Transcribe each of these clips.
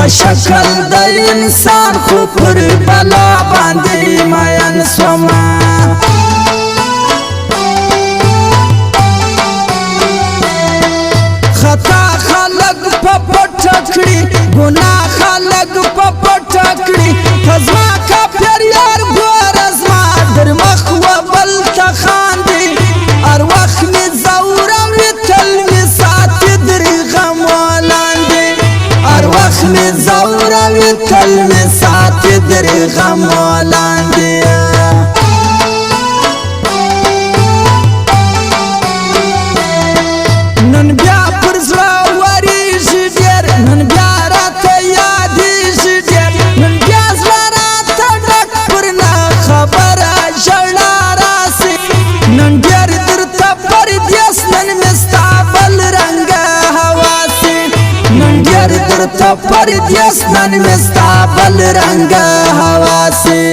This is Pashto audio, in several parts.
شکل د انسان خو پر بلا باندې مین سوما خطا خلق په پټ کړي ګناه خلق په پټ کړي فزما کا پر یار ګور ازما در مخ و بل ته خاندي ار وخت می زورم تل می سات در غم ولاندې ار وخت می زورم تل می سات در غم ولاندې نن بیا پر زړه وریږي ډېر نن بیا راته یادېږي ډېر نن بیا زړه راته ډک پر نه خبره ژړا راسي نن ډېر درته پردیس نن مې ستا بل رنګه هواسي نن ډېر درته پردیس نن مې ستا بل رنګه هواسي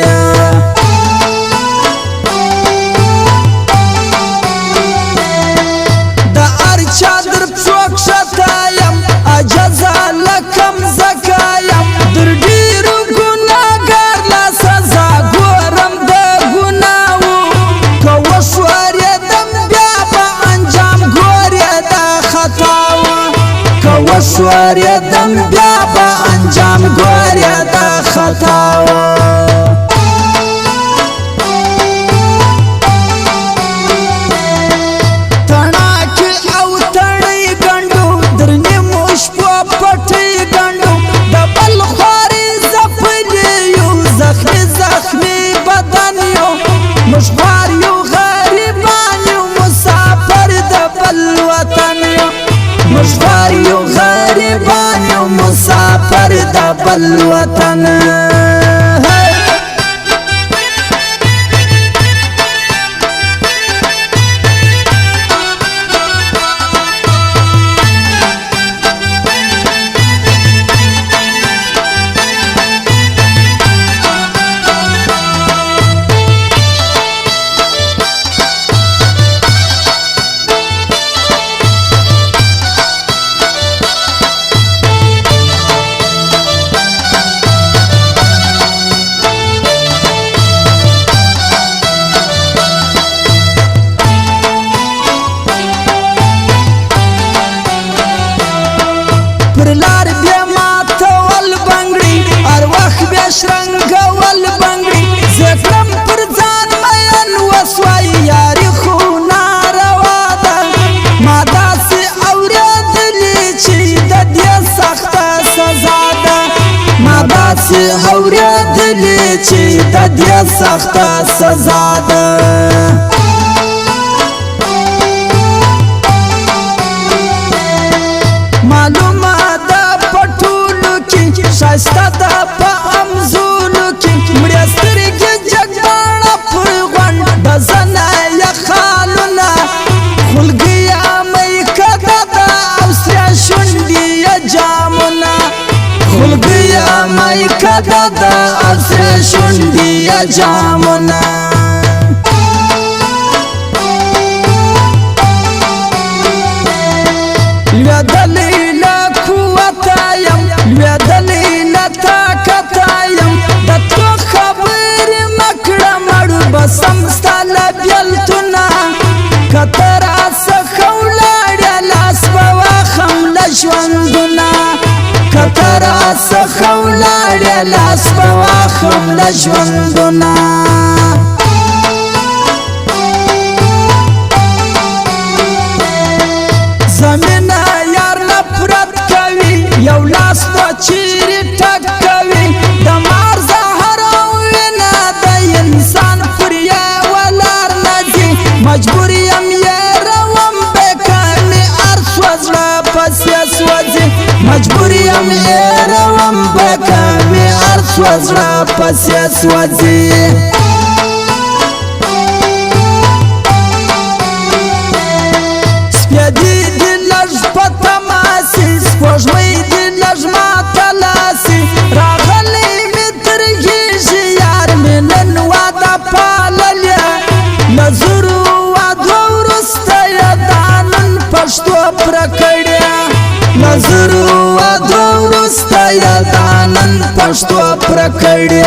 چادر پښوک شتایم عجزا لکم زکایم در ډیرو ګناګار لا سزا ګورم د ګناو که وشورېدم بیا به انجام ګورې د خطاو که وشورېدم بیا به انجام ګورې د خطاو مشوار یو غریبان یو مسافر د بل وطن یو مشوار یو غریبان یو مسافر د بل وطن لار بیا ماتول بنګړي هر وخت بیا شرنګول بنګړي زکرم پر ځان مین وسوای یاري خو ناروا ده ما داسې اورېدلې چې د دې سخته سزا ده ما داسې اورېدلې چې د دې سخته سزا ده معلومه شایسته ده په امزولو کې مړې سترګې جګړه پر غونډ بزنه یې خالونه خلګیا مې کده ده او سره شونډې یې جامونه خلګیا مې کده ده او سره شونډې یې جامونه لوېدلې له قوته یم لوېدلې بسم ستاله بیلتونه کته راڅخه ولاړې لاس به واخم له ژوندونه کته راڅخه ولاړې لاس به واخم له ژوندونه زمینه یار نفرت کوي یو لاس به چیرې ټک کوي د مار زهر او وینه د انسان مجبور یم یروم بکمی ارسوزړه پسې سوځي مجبور یم یروم بکمی ارسوزړه پسې سوځي سپېدې دې لږ په تماسي سپوږمۍ دې لږ ماته لاسي راغلی مې ترهېږي یار مې نن واده پاللې له زرو پښتو پر کړیا نظر و دورسته یادا پښتو پرکړې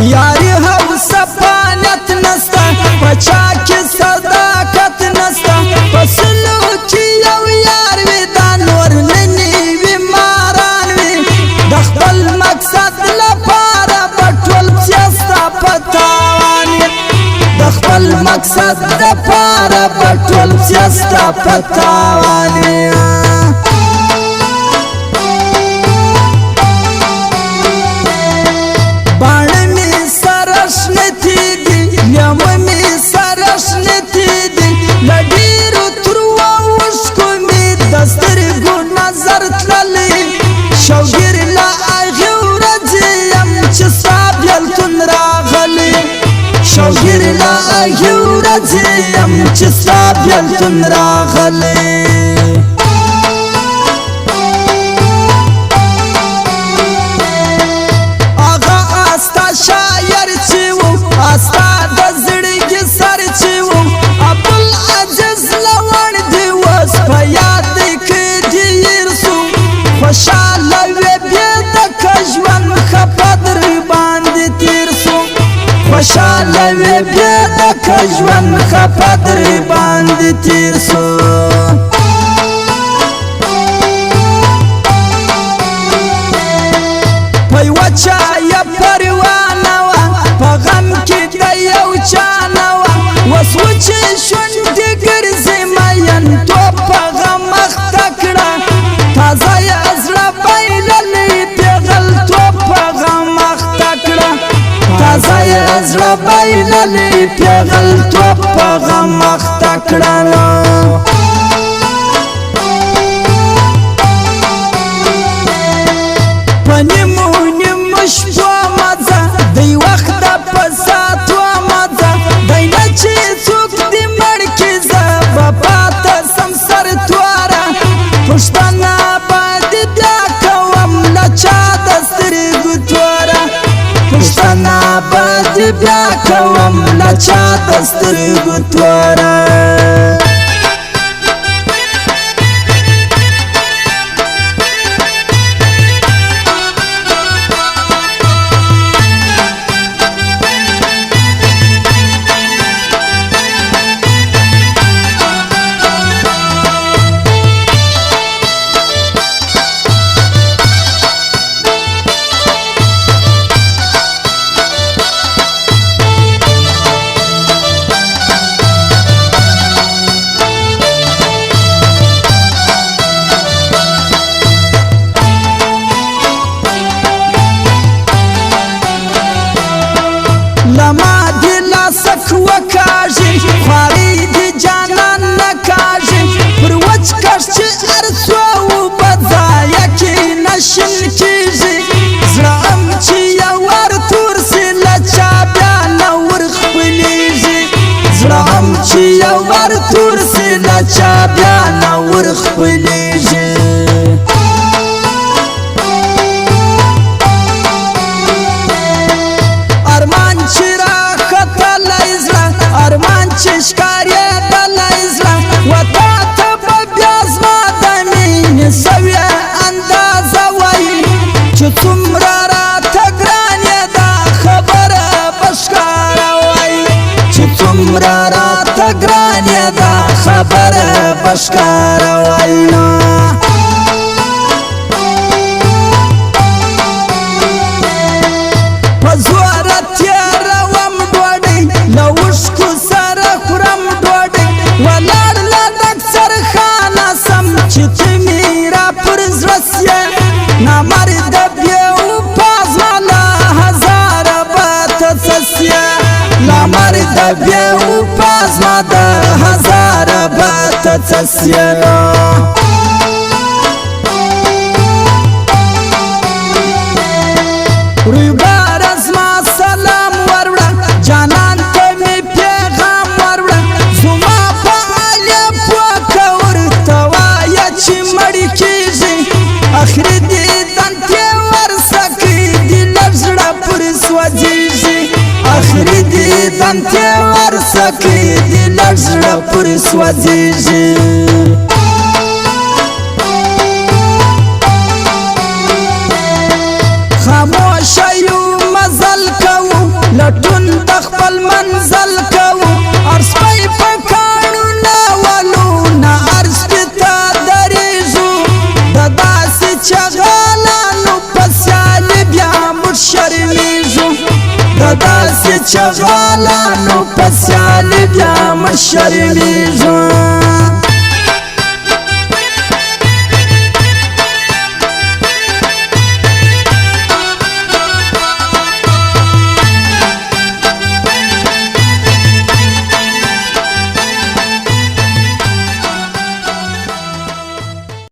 یاری حوصه پانت نستا پچا کی صداقت نستا پسلو کی یو یار وی دا نور ننی وی ماران وی د خپل مقصد لپاره پټول سیاستا پتاوان د خپل مقصد لپاره پټول سیاستا پتاوان شوګر لا یو رځم چې سابل تن راغلې اغا استا شاعر چې وو استا د زړګي سر چې وو ابل عجز لوړ دی وس په یاد کې ډیر سو خوشاله وې بیا د کژوان خپدر باندې تیر سو خوشاله وې بیا د کژوان خپدر باندې تیر سو په یوه چا یې پروانه وه په غم کې د یو چا نه وه اوس وچې شونډې ګرځې مینتوب په غم اخته کړه تازه یې زړه بایللې پېغلتوب په غم اخته کړه تازه یې زړه بایللې پېغلتوب په غم اخته کړه په نیمو نیمو شپو مزه دی وخت د په ساتو مزه دی نه چې څوک دې مړ کړي زه به پاته سم سرتواره پوښتنه به دې بیا کوم له چا د سترګو توره پوښتنه به دې بیا کوم له چا د سترګو توره لما دی لاسک وکاږي خواري دی جانان نکاږي پر وچ کش چې ارڅو په ځای کې نشن کېږي زړه ام چې یو ور تور سي له چا بیا نه ور خپلېږي زړه ام چې یو ور تور سي له چا بیا نه ور خپلېږي ارمان چې ښکارې دلی زړه وتا ته به بیا زما د مینې سوې اندازه وایي چې څومره راته ګران یې دا خبره به ښکاره وایي چې څومره راته ګران یې دا خبره به ښکاره وایي په زوره تېروم ډوډۍ له اوښکو سره خورم ډوډۍ ولاړ له ډاکټر خانه سم چې ته مې را پر زړه سیې نامرده بېوفا زما له هزاره به ته څه سیې نامرده بے وپاس ما د هزاره بات تسیلو روی بار از ما سلام وروړه جانان ته می پیغام وروړه زما په الف وکور توایا چې مړ کیږي اخر دیدن ته ورسکی دی لفظړه پر سوځيږي اخر دیدن ته ورسکی دی لفظړه پر سوځيږي خاموش یو مزل کوو لټون د خپل منزل کوو ارس پای پکانو ناولو نا ارس پتا دریزو د داسې چغالانو پسیال بیا مر شرمیزو د داسې چغالانو پسیال بیا مر شرمیزو